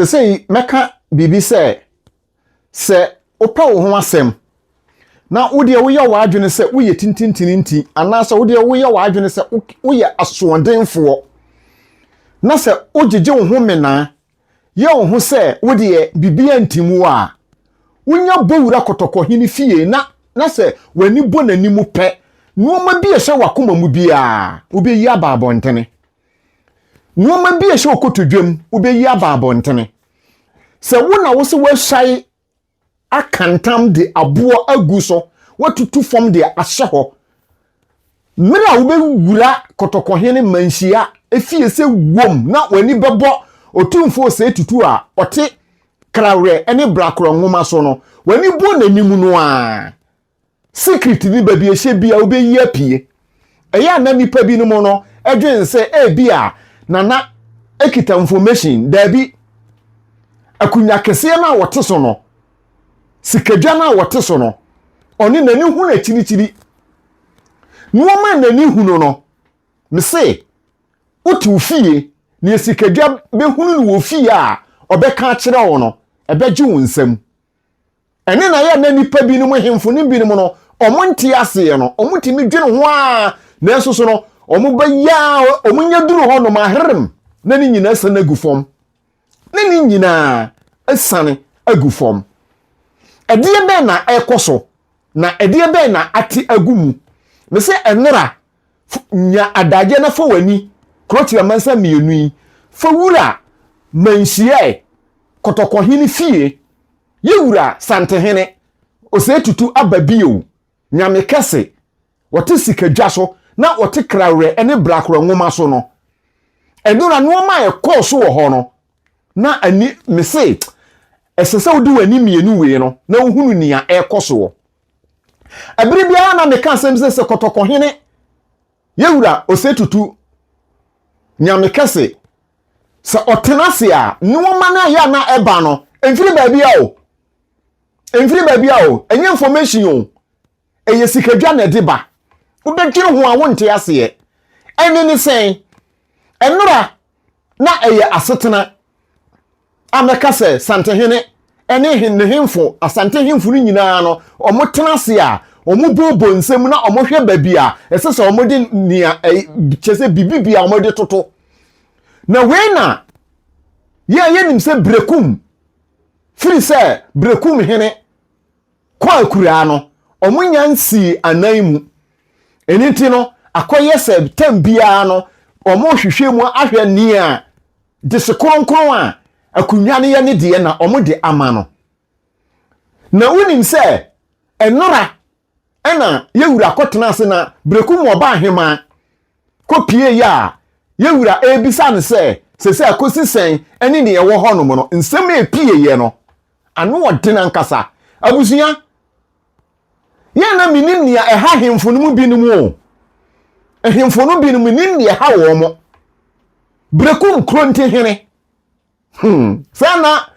say meka bibi se opa wo ho asem na wo de wo ye wa adwene se wo ye tintintinti anasa wo de wo ye wa adwene se wo ye asoɔdenfo na se ogege wo ho mena ye wo ho se wo de bibi antimu a wonya bowura kotokɔhene fie na se wani bo nanimu pɛ nuoma bi ehye wakoma mu bia wo be yi aba abontene nuoma bi ehye okotodwam wo be yi aba abontene se wo na wo se wo hwai akantam de aboɔ agu so watutu fam de ahye ho mira wo be wura kotokɔhene manhia efie se wom na wani bɛbɔ otumfo se tutu a ɔte krawe ene brakro nwoma so no wani bo nanimu no a secret ni ba bi ehye bia wo be yi apie eya na nipa bi no mo no edwen se bia nana ekita information da bi akunya kese na wote so no sikadwa na wote so no oni nani hu na chirichiri nuoma nani hu no me se wote ufie ni sikadwa be hunu no wo fie a obeka kire wo no ebeje wo nsam ene na ya na nipa bi no mo hemfo ni bi no no omonti ase no omuti mi dwene ho a na eso so no omuba ya omunya duru ho no mahrem na ni nyina sana agufom na ni nyina asane agufom edie be na ekoso na edie be na ati agumu me se enra nya adaje na fa wani krotira mansa mienu yi fa wura manhie kotokɔhene fie yewura santehene osetutu ababio nyame kese wote sikadwa so na wote krawe ene brakro nwoma so no enura nuoma ekoso wo ho no na ani me se esese wodi wani mienu we no na ohunu nia ekoso wo abiri bia na me kan sem se kotokɔhene yewura osetutu nyame kese se otenase a nuoma na ya na eba no emfiri baabi a o enye information o eye sikadwa na deba wo betwere ho a wonte ase ene ni sen enura na eye asetena ameka se santehene ene hinne hemfo asantehemfo ni nyina no omotena ase a omubobo nsem na omohwe baabi a esese omode nia chese bibibia omode toto na we na ye nim se Berekum firi se Berekum hene kwa akura no omunya nsi anaimu eniti no akoye se tambia no omohwehwe mu ahwe ni a desekronkron a akunwa ne ye ne de na omode ama no na unim se enora ena yewura kotena ase na Berekum Obaahema kopie ya yewura ebisa ne se akosi sen eni ne ye wo ho no mo no nsem epie ye no anu odena nkasa abusuya ye na minim ne eha hemfo no mu binim o ehemfo no binim minim ne eha wo mo Berekum Krontihene sana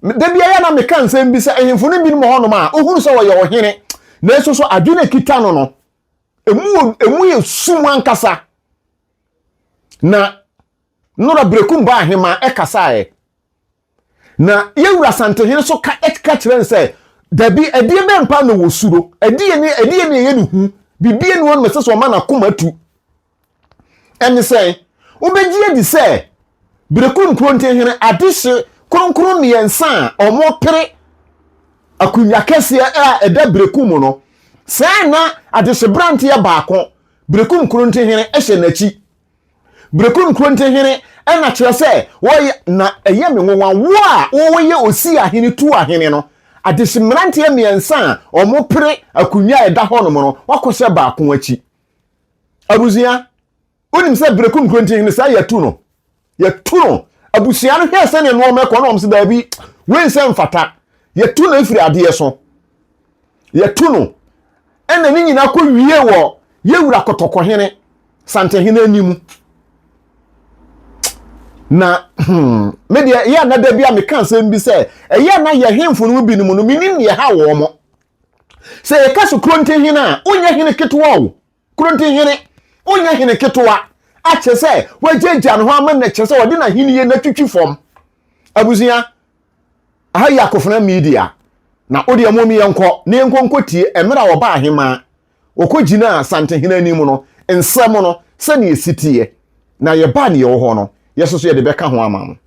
da bia ya na meka nsem bi se ehemfo no binim ho no ma ohuru so wo ye wo hene na eso so adwene kita no emu ye sumu ankasa na nora Berekum Ahema ekasae na yewura santehene so ka kire se dabi edie be mpa no wosuro edie ne ye ne hu bibie ne won mese so ma na komatu eni se obegie di se Berekum Krontihene adise kronkron ne yensa omo pere akunya kese a eda Berekum no sai na adise brante ya baako Berekum Krontihene ehye nachi Berekum Krontihene ena kire se wo na eye me nwanwa wo a wo ye osi ahene tu ahene no adise mrante ya miensa omo pere akunya eda ho no no wakose baako achi abuzia onim se Berekum Krontihene sai ya tu no abusua no hwe se ne no mekọ no omse da bi wense mfata ya tu no efiri ade so ya tu no ena ni nyina ko wie wo yewura kotokɔhene santehene animu na media ya na da bia me kan sem bi se eya na ye hemfo no bi no minim ye ha wo mo se ye kaso Krontihene a onya hene ketwa wo Krontihene onya hene ketwa a chese wajeja no ho amana chese wode na hene ye na twitwi fom abusia aha ya akofuna media na odi amomi yenko ne yenko tie emra wo ba ahema okogina Asanteman anim no ensam no se ne esitie na ye ba ne ye wo ho no yesoso ye de beka ho ama mo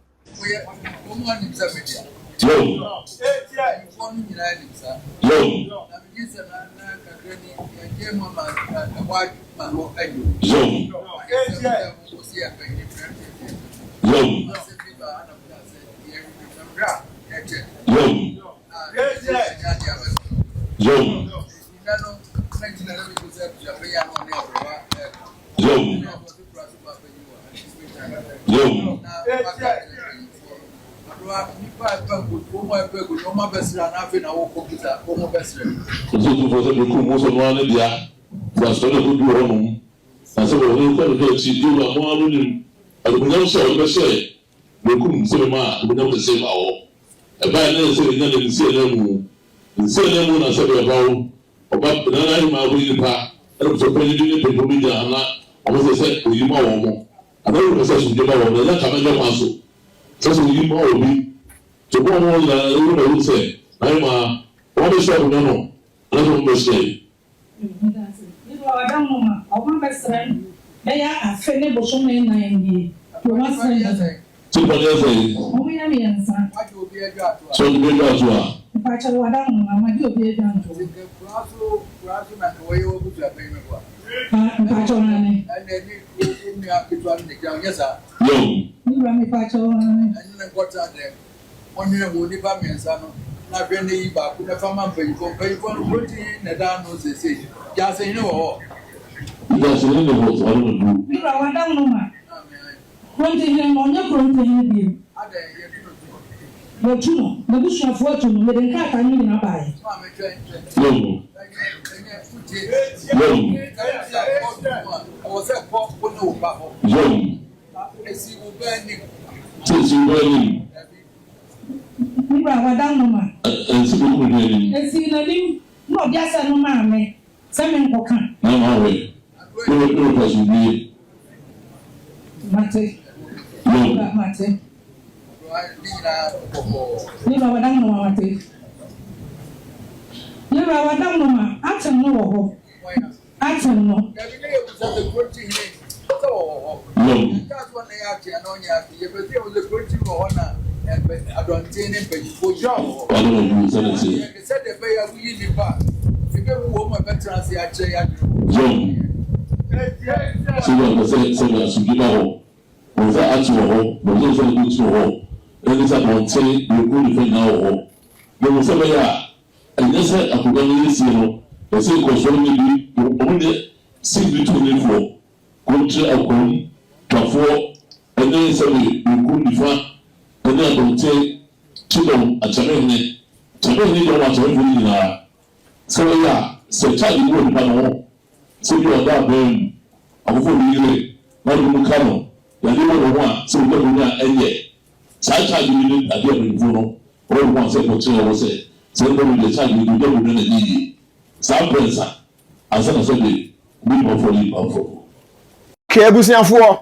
Kebusiafo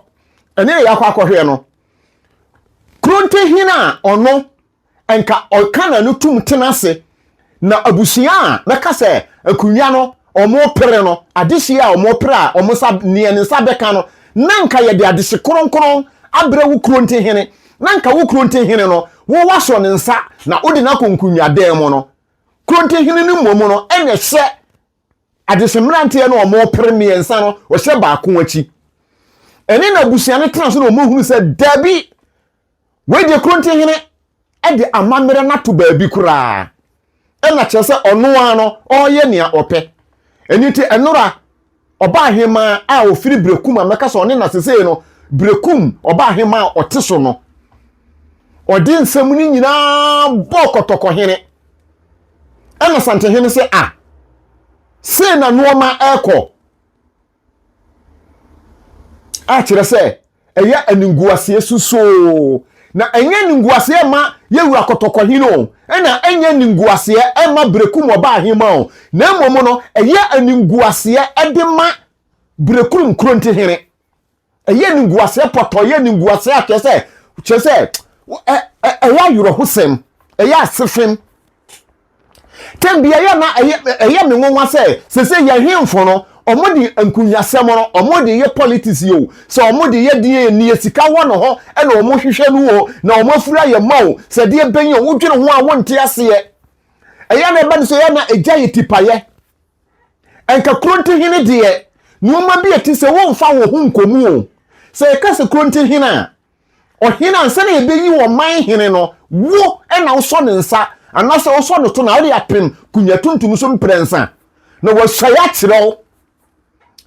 ene ya kwa akohwe no Krontihene a ono enka okana no tum tenase na abusia a beka se akunwa no omo pere no adehye a omo pere a omo sa ne nsa beka no nanka ye de adehye kronkron abre wo Krontihene nanka wo Krontihene no wo waso ne nsa na odi na konkunwa dem no Krontihene ni momo no ene hye adehye mrante no omo pere ne nsa no wo hye ba ko achi ene na abusia ne transo no omo hunu se dabi we de Krontihene e de amamere na to baabi kura ena kyese ono ano oye nea ope eniti enora Dormaahene a ofiri Berekum ameka so ne na sesei no Berekum Dormaahene a oteso no odi nsam ni nyina bokotokohene ena Asanteman se se na nooma eko a kyerɛ sɛ ɛyɛ aninguaseɛ suso na enye ninguaseɛ ma yewura kotokohene o na enye ninguaseɛ ma Berekum Dormaahene o na momo no ɛyɛ aninguaseɛ de ma Berekum Krontihene ɛyɛ ninguaseɛ poto ɛyɛ ninguaseɛ kyerɛ sɛ eya yuro hosem eya asefem tembia ya na eya me nwanwa se ya hemfo no omodi ankunyasem no omodi ye politics yo se omodi ye die ni esika wono ho e na omo hwehwe no wo na omo afura ye mawo se de benye wo dwene ho a wonte ase ye eya na eba so ya na eja ye tipaye enka Krontihene de nuoma bi eti se wo mfa wo hu nkomu o se ka se Krontihene a ohene ansa na ebeyi wo man hene no wo e na wo so ne nsa anase wo so no to na wo ya pem kunya tuntum so mprensa na wo hwaya kyerɛw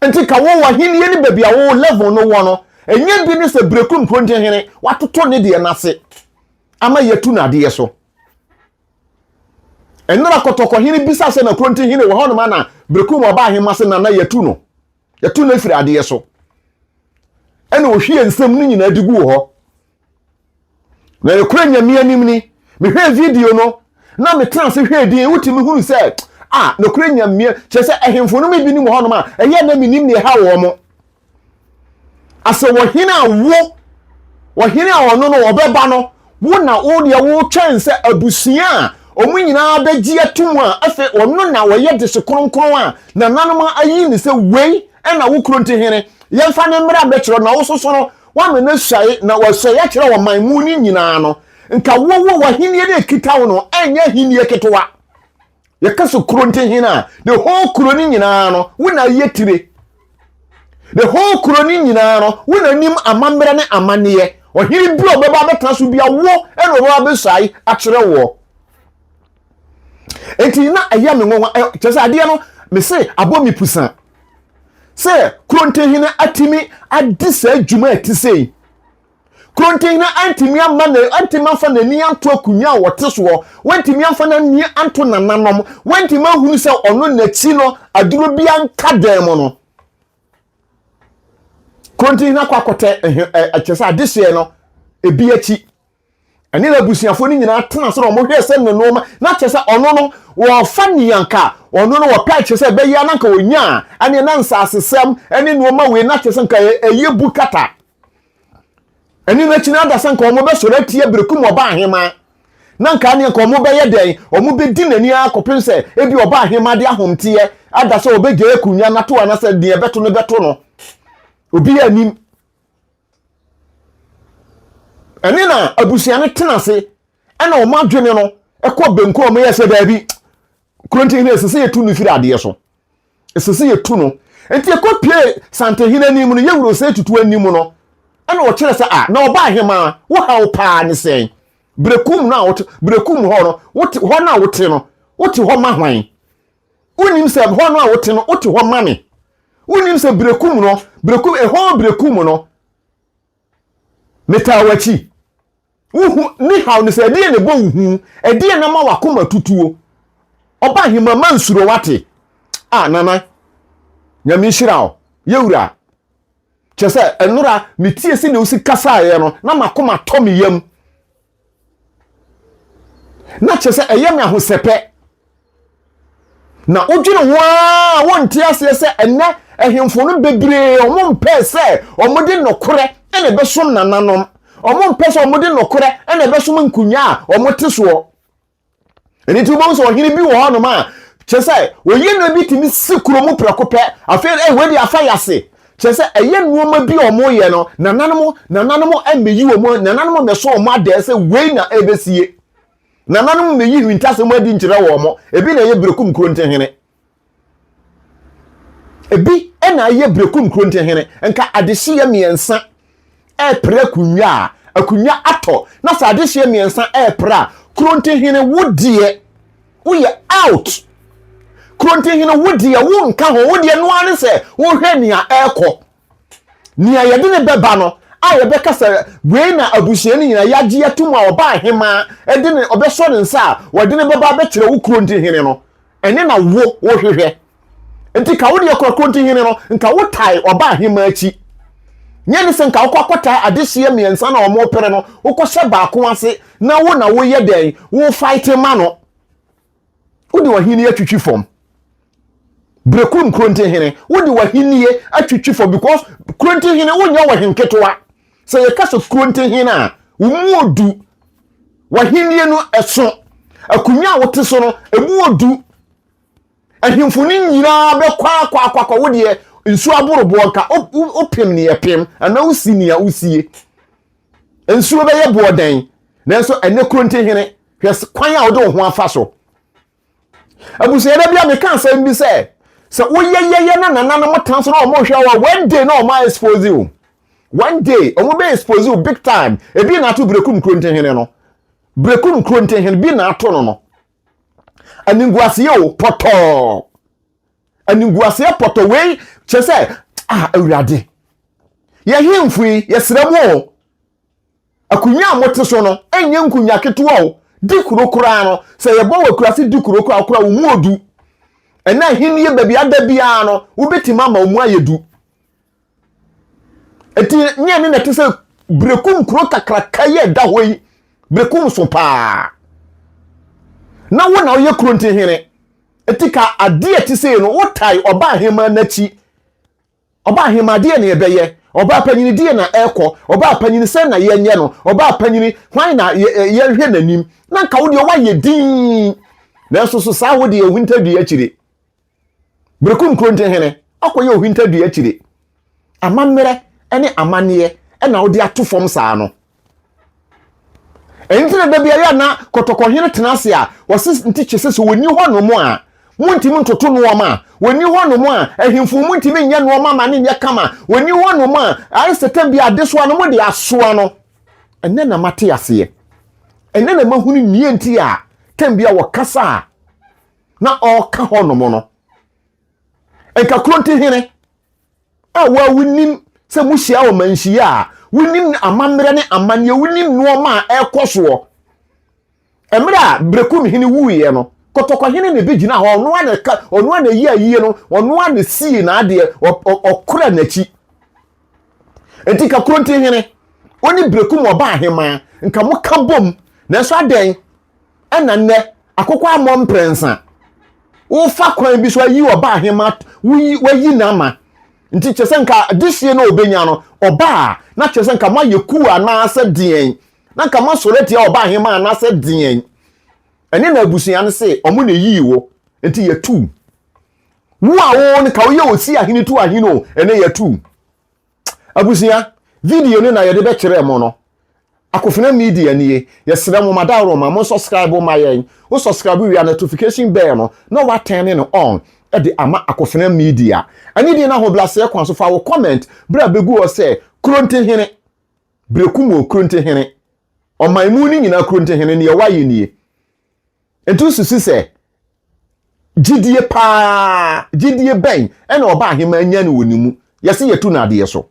enti ka wo hene ye ni baby a wo level no wo no enye bi ni se Berekum Krontihene watoto ne de nase ama yetu na de so enra kotoko hene bisa se na Krontihene wo hono ma na Berekum Obaahema se na yetu no firi ade so ene wo hwie nsem ni nyina digu ho na ekura nyame anim ni me hwe video no na me trans hwe din wutimi hunu se na kura nyame che se ehemfo no bi ni mo hono ma eye na minim ne ha wo mo ase wo hene a ono no obeba no wo na wo de wo twen se abusua omu nyina beji atum a afe ono na wo ye de se kronkron a na nanom ayi ni se wei na wo Krontihene yemfa ne mra bekiro na wo soso no wa me na hwae na wo hwae ya kire wo manmu ni nyina no nka wo hene de kita wo no anya hene ketewa ye kaso Krontihene a the whole kroni nyina no wo na yetire the whole kroni nyina no wo na nim amambre ne amane ohiri bi obeba beta so bia wo eno obeba besai akire wo enti na aya me nwa chese ade no me se abomi pusa se Krontihene atimi adisa adwuma atisei Krontihene antimi fa na ni anto akunya wote so wantimi afa na ni anto nananom wantimi ahunu se ono nachi no aduro bia nka dan mo no Krontihene akwakote achese adise no ebi achi ene na busuafo ni nyina tena so mo hwe se nenoma na chese ono no wo fa niyanka ono no wo pa chese be ya nanka onya ane na nsasesem ene nuoma we na chese nka eyebu kata ene na china da sanka omo be sore tie Berekum Obaahema nanka ane nka omo be ye den omo be di nani akopem se ebi Obaahema de ahomtie ada so obege ekunya na to ana se de beto no obi anim ene na abusuane tena se ena o madwene no ekọ benko o me se baabi Krontihene esese yetu no firi ade so esese yetu no enti ekọ pie Santehene nim no yewuro se tutu anim no ena o kire se na Obaahema wo ha pa ne sen Berekum na Berekum ho no ho na wote no wote ho ma hwan unim se ho no a wote no wote ho ma me unim se Berekum no Berekum no metawachi ni how ni se de ne bo hu e de na ma wakoma tutuo Obaahema mansuro wate nana nyame hirawo yewura chese enura metie si ne usi kasa ye no na makoma tomi yam na chese eyam ahosepe na odwene wa wonte ase se enne ehemfo no bebre omo mpe se omo de nokore ene besom nananom omo mpese omode nokore ene besom nkunya omo teso eni ti bo so ohiri bi wo hono ma chese oye na bi timi sikuro mu prekope afi we di afa yase chese eye nuoma bi omo ye no nananom emeyi wo mo nananom me so omo ade se we na ebesie nananom meyi hwintase mo adi nkire wo mo ebi na ye Berekum Krontihene ebi ena ye Berekum Krontihene enka adehye miensa epre akunya ato na sa adehye miensa epra Krontihene wodie wo ye out Krontihene wodie wo nka ho wodie no ane se wo hwe nia eko nia ye de ne beba no aye beka se we na abuhye ni nyina yagye atum a Obaahema e de ne obeso ne nsa wo de ne beba be kire wo Krontihene no ene na wo hwehwe enti ka wo de Krontihene no nka wo tai Obaahema achi nyane se nka akota adehye miensa na omo pere no ukose baako ase na wo ye den wo fight ma no udi wahini atwitwi fom Berekum Krontihene udi wahini atwitwi fom because Krontihene wonya wahenketoa se ye kaso Krontihene a umuodu wahinie no eso akunya wote so no emu odu ahimfuni nyina be kwa wo de nsu aborobo nka opem ne yepem ana usi ne ya usie nsu be ye boden nanso ene Krontihene hwes kwan a wo de ho afa so abusu eda bia me kan sam bi se woyeyeye na nana no motan so na o mo hwa wa one day na o ma expose you one day o mo be expose you big time e bi na to Berekum Krontihene no Berekum Krontihene bi na ato no aninguase o poto aninguase poto we che se awurade ye hemfui ye sremo akunya mote so no enye nkunya ketewa o di kurokura no se ye bo wakurase di kurokura kura wo mu odu ena hinnie baby adabia no wo betima ma wo mu ayedu eti nye ne nete se Berekum kuro kakraka ye da hoyi Berekum so pa na wo na ye Krontihene etika ade etise no wo tai Dormaahene nachi Dormaahene de ne ebeye Dormaahene die na eko Dormaahene se na ye nye no Dormaahene hwan na ye hwe nanim na nka wo de wa ye din na so sa wo de ehunta akire Berekum Krontihene akoye ohunta akire amammere ene amane na wo de atofom saa no entina da bia ya na kotokohene tenase a wose ntiche sese woni ho no mo a muntimi ntoto no ma woni ho no mo a ahimfu muntimi nya no ma ma ne nya kama woni ho no mo a ai setem bia deso no mo de asoa no enne na mate ase enne na mahunu nie nti a tem bia wakasa na o ka ho no mo no enka Krontihene wa wunim se muhia o manhia a wunim amammere ne amane wunim no ma ekoso emra Berekum hene wuye no kotokohene ne begina ho ono ana yi ayi no ono ana sie na ade okura nachi entika Krontihene oni Berekum Dormaahene nka moka bom na so aden ena nne akokwa amom prensa wo fa kwan bi so ayi Dormaahene wayi na ma nti chese nka dihie na obenya no oba na chese nka ma yeku anase dien na nka ma soleti Dormaahene anase dien ene na abusuya ne se omo na yiwo nti yetu wo awo ne ka wo ye osi ahene tu ahene o ene yetu abusuya video ne na ye de be kire mo no akofena media nie yesere mo madaro ma mo subscribe ma yen wo subscribe wi notification bell no na wa turn no on e de ama akofena media ani de na ho blase kwan so fa wo comment bra begu o se Krontihene Berekum Krontihene Dormaahene ni nyina Krontihene ne ye waye nie entu susi se gidie ben ena Dormaahene anya ne wonimu yesi yetu na ade so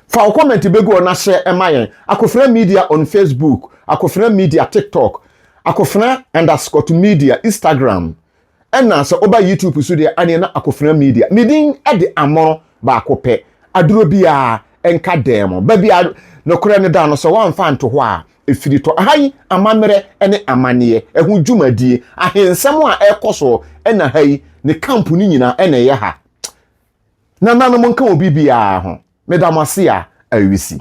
fa comment begu na share emayen akofena media on Facebook akofena media TikTok akofena_media Instagram ena so oba YouTube so de ane na akofena media midin ede amoro ba akopɛ aduro bia enka demo ba bia no kore ne da no so wan fa nto ho a efiri to hayi amamere ene amane ehu dwumadie ahensem a ekoso ena hayi ne camp ni nyina ena ye ha na nanom nka obi bia ho medamase a awisi